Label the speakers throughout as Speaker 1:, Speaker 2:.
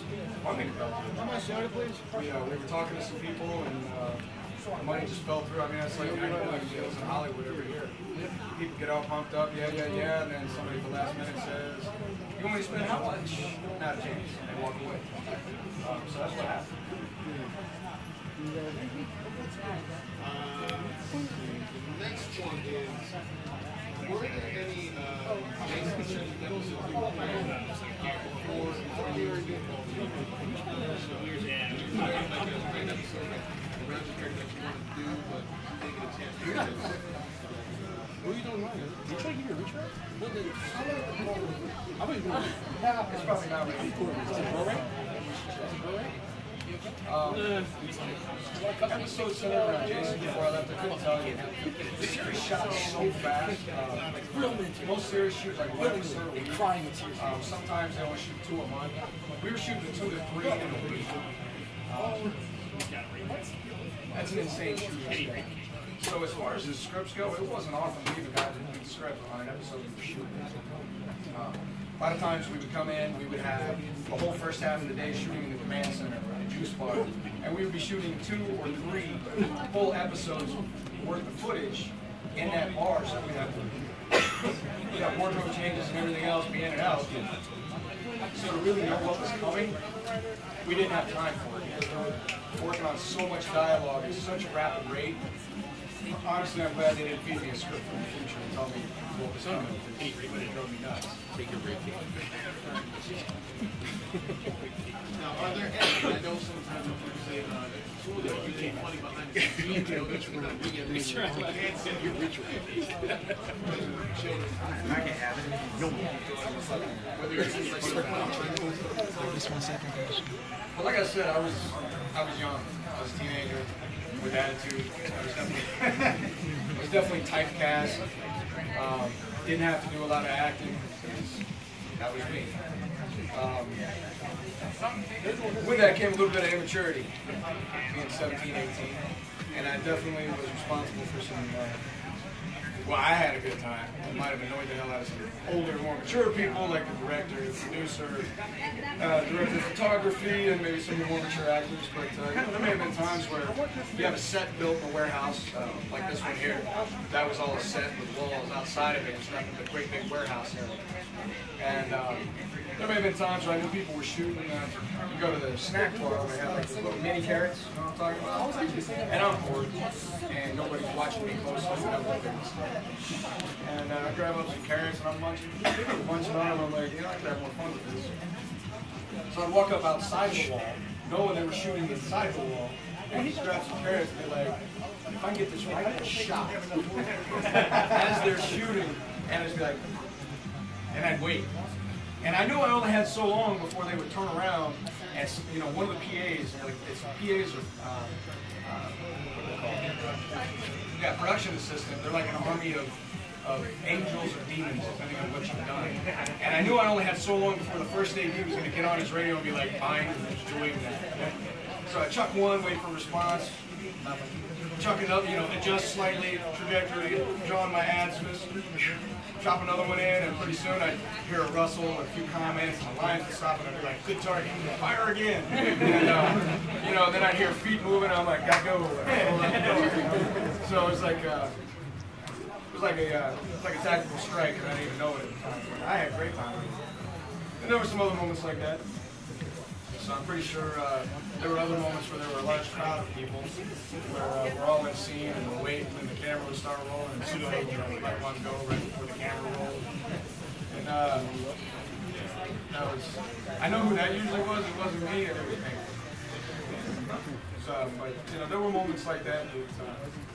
Speaker 1: was funding fell through. We were talking to some people, and the money just fell through. I mean, that's like deals in Hollywood every year. People get all pumped up, yeah, and then somebody at the last minute says, "You want me to spend how much?" Not a chance. And they walk away. So that's what happened.
Speaker 2: Next one is, were there any relationships that was before you were years in? Like a great episode, around the character that you want to do, but you didn't get a chance to do it. What are you doing wrong? You trying to give me a retry?
Speaker 1: How about you doing? It's probably not ready. Is it right? Episode 7 around Jason before I left, I couldn't tell you. The series shot so fast. Most series shoot like 1 episode a week. Sometimes they only shoot 2 a month. We were shooting 2 to 3 in a week. That's an insane shoot. So as far as the scripts go, it wasn't often we the guys that read the script on an episode we were shooting. A lot of times we would come in, we would have the whole first half of the day shooting in the command center or the juice bar, and we would be shooting 2 or 3 full episodes worth of footage in that bar. So we'd have wardrobe changes and everything else, be in and out. So to really know what was coming, we didn't have time for it because we were working on so much dialogue at such a rapid rate. Honestly, I'm glad they didn't feed me a script for the future and tell me what was coming. It drove me nuts.
Speaker 2: Take your break. Now, are there any? I know sometimes people say you can't funny behind the scenes. You can't reach around. You can't send your reach around.
Speaker 3: I can't have it. No.
Speaker 4: Just 1 second, guys.
Speaker 1: Well, like I said, I was young. I was a teenager with attitude. I was definitely typecast. Didn't have to do a lot of acting. That was me. With that came a little bit of immaturity, being 17, 18, and I definitely was responsible for some. Well, I had a good time. I might have annoyed the hell out of some older, more mature people, like the director, the producer, director of photography, and maybe some of the more mature actors. But there may have been times where you have a set built in a warehouse, like this one here. That was all a set with walls outside of it. It's nothing but a great big warehouse area. And there may have been times where I knew people were shooting. You go to the snack bar where they have like the little mini carrots, you know what I'm talking about? And I'm bored, and nobody's watching me closely. And I grab up some carrots and I'm munching on them. I'm like, I could have more fun with this. So I'd walk up outside the wall, knowing they were shooting inside the wall, and just grab some carrots and be like, if I can get this right, I get shot. As they're shooting, and I'd be like, and I'd wait. And I knew I only had so long before they would turn around, and one of the PAs, like PAs are, what are they called? Yeah, production assistant. They're like an army of angels or demons, depending on what you've done. And I knew I only had so long before the first AD was going to get on his radio and be like, fine, and doing that. So I chuck one, wait for response, nothing. Chuck another, adjust slightly, trajectory, drawing my ads, chop another one in, and pretty soon I'd hear a rustle, a few comments, and the lines would stop, and I'd be like, good target, fire again. And, then I'd hear feet moving, and I'm like, gotta go. So it's like a tactical strike, and I didn't even know it at the time. I had a great time. And there were some other moments like that. So I'm pretty sure there were other moments where there were a large crowd of people, where we're all in scene and we're waiting and the camera would start rolling, and so let one go right before the camera rolled. And I know who that usually was. It wasn't me, and it was me. So, but there were moments like that.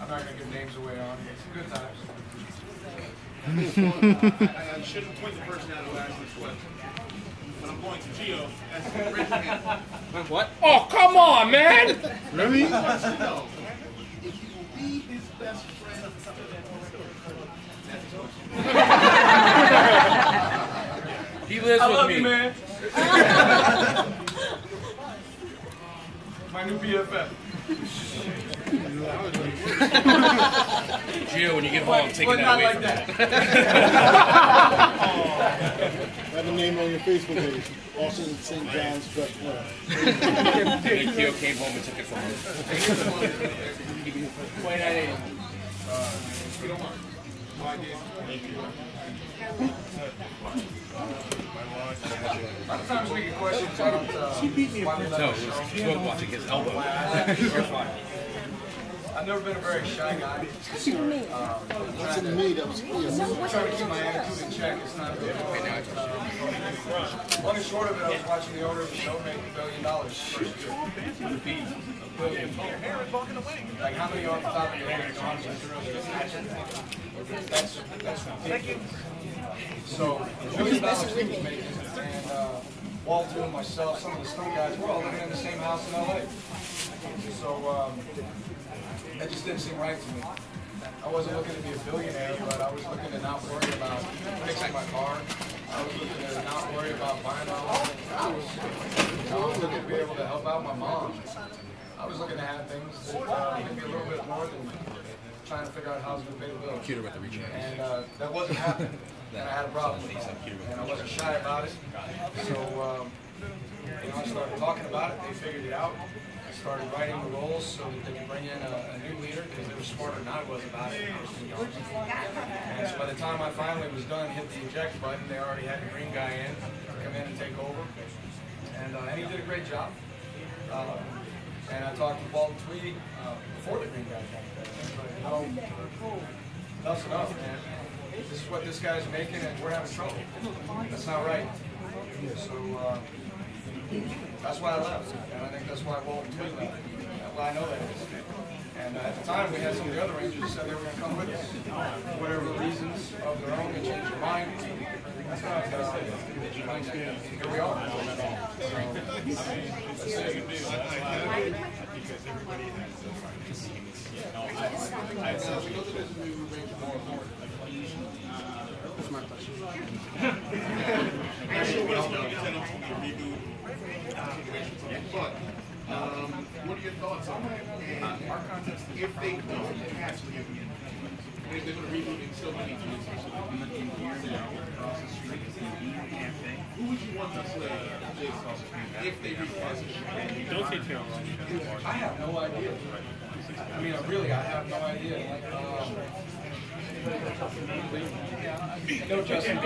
Speaker 1: I'm not going to give names away on. It's good times.
Speaker 2: I shouldn't point the person out who asked this question. When I'm going to Gio, that's raise your hand.
Speaker 3: What?
Speaker 4: Oh, come on, man!
Speaker 2: Really? He wants to know if you will be his best friend.
Speaker 3: He lives with me.
Speaker 1: You, man. My new BFF.
Speaker 3: Gio, when you get home, take it
Speaker 1: not
Speaker 3: away
Speaker 1: like
Speaker 3: from
Speaker 1: that.
Speaker 5: have a name on your Facebook page. Austin St. John's, but
Speaker 3: Theo came home and took it from him.
Speaker 1: A lot of times we get questions about
Speaker 3: No, he was watching his elbow. You're fine.
Speaker 1: I've never been a very shy guy.
Speaker 5: what's in me that was clear.
Speaker 1: I'm trying to keep my attitude in check. It's not good. Long and short of it, I was watching the owner of the show make $1 billion first year. $1 billion. Like how many off the top of your head are That's ridiculous. So $1 billion he was making, and Walter and myself, some of the stunt guys, we're all living in the same house in LA. So that just didn't seem right to me. I wasn't looking to be a billionaire, but I was looking to not worry about fixing my car. I was looking to not worry about buying my own house. I was looking to be able to help out my mom. I was looking to have things that maybe a little bit more than trying to figure out how I was going to pay the bill.
Speaker 3: Computer with the recharge.
Speaker 1: And that wasn't happening. And I had a problem with that. And I wasn't shy about it. So I started talking about it. They figured it out. I started writing the roles so that they could bring in a new leader because they were smarter than I was about it. And so by the time I finally was done, hit the eject button, they already had the green guy in, come in and take over. And he did a great job. And I talked to Thuy before the green guy got there. Enough's enough, man. This is what this guy's making, and we're having trouble. That's not right. So that's why I left, and I think that's why Thuy left. Well, I know that is. And at the time, we had some of the other Rangers who said they were going to come with us. For whatever reasons of their own, they changed their mind. Here we are.
Speaker 5: That's my question.
Speaker 2: But what are your thoughts on our contest? If they don't catch the if they're going to reboot it, still need to who would you want to play if they recast it?
Speaker 4: Don't say too long.
Speaker 1: I have no idea. I mean, I have no idea. No, Justin. We're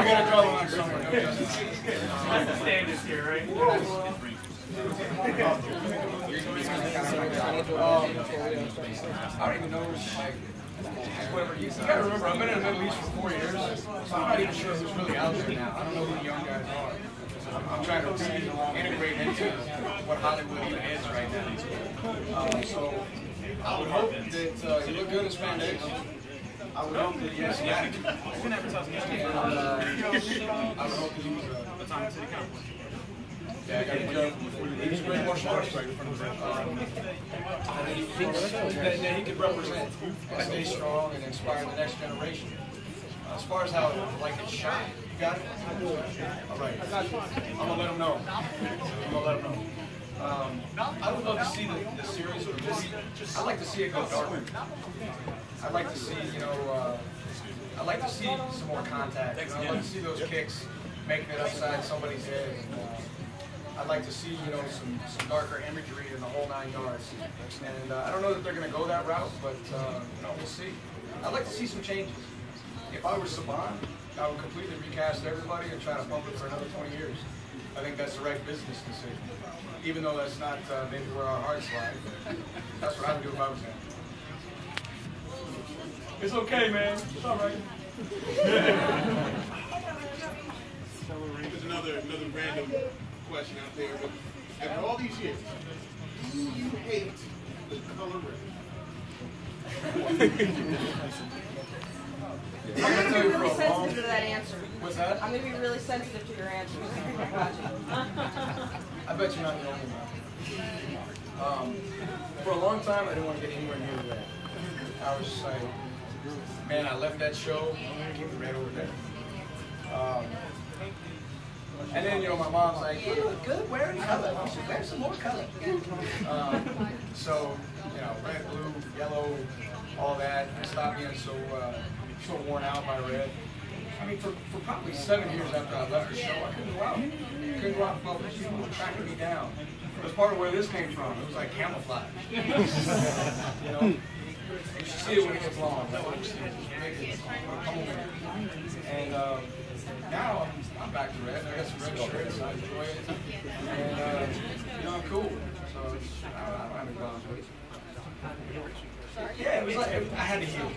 Speaker 1: gonna draw the line somewhere. No, Justin.
Speaker 4: Standard here, right?
Speaker 1: I don't even know. Whatever. You gotta remember, I've been in the Middle East for 4 years, so I'm not even sure who's really out there now. I don't know who the young guys are. I'm trying to integrate into what Hollywood even is right now. So I would hope that you look good in spandex. I would hope that he has some attitude. And I would hope that he was a time city council. Yeah, I got to be careful. He's a great martial artist. I think he thinks that he could represent and stay strong and inspire the next generation. As far as how it's shot, you got it? All right. I'm going to let him know. I would love to see the series or the movie. I'd like to see it go darker. I'd like to see, I'd like to see some more contact. I'd like to see those kicks making it upside somebody's head. I'd like to see, some darker imagery in the whole 9 yards. And I don't know that they're going to go that route, but we'll see. I'd like to see some changes. If I were Saban, I would completely recast everybody and try to pump it for another 20 years. I think that's the right business decision. Even though that's not maybe where our hearts lie. That's what I would do if I was him. It's okay, man. It's all right.
Speaker 2: There's another random question out there. But after all these years, do you hate the color red?
Speaker 1: I'm going to tell you
Speaker 6: really
Speaker 1: for a
Speaker 6: sensitive to that answer.
Speaker 1: What's that?
Speaker 6: I'm going to be really sensitive to your answer.
Speaker 1: I bet you're not the only one. For a long time, I didn't want to get anywhere near that. I was just like, man, I left that show, I'm going to keep the red over there. And then, my mom's like, you look good wearing color. You should wear some more color. So, red, blue, yellow, all that. I stopped being so so worn out by red. I mean, for probably 7 years after I left the show, I couldn't go out. Couldn't go out in public. People were tracking me down. It was part of where this came from. It was like camouflage. You know? You should see it when it gets long. Like, oh, see it, it's come over here. And now I'm back to red. I got some red shirts. I enjoy it. And, you know, I'm cool. So I don't have any problems with it. Yeah, it was like, I had to heal.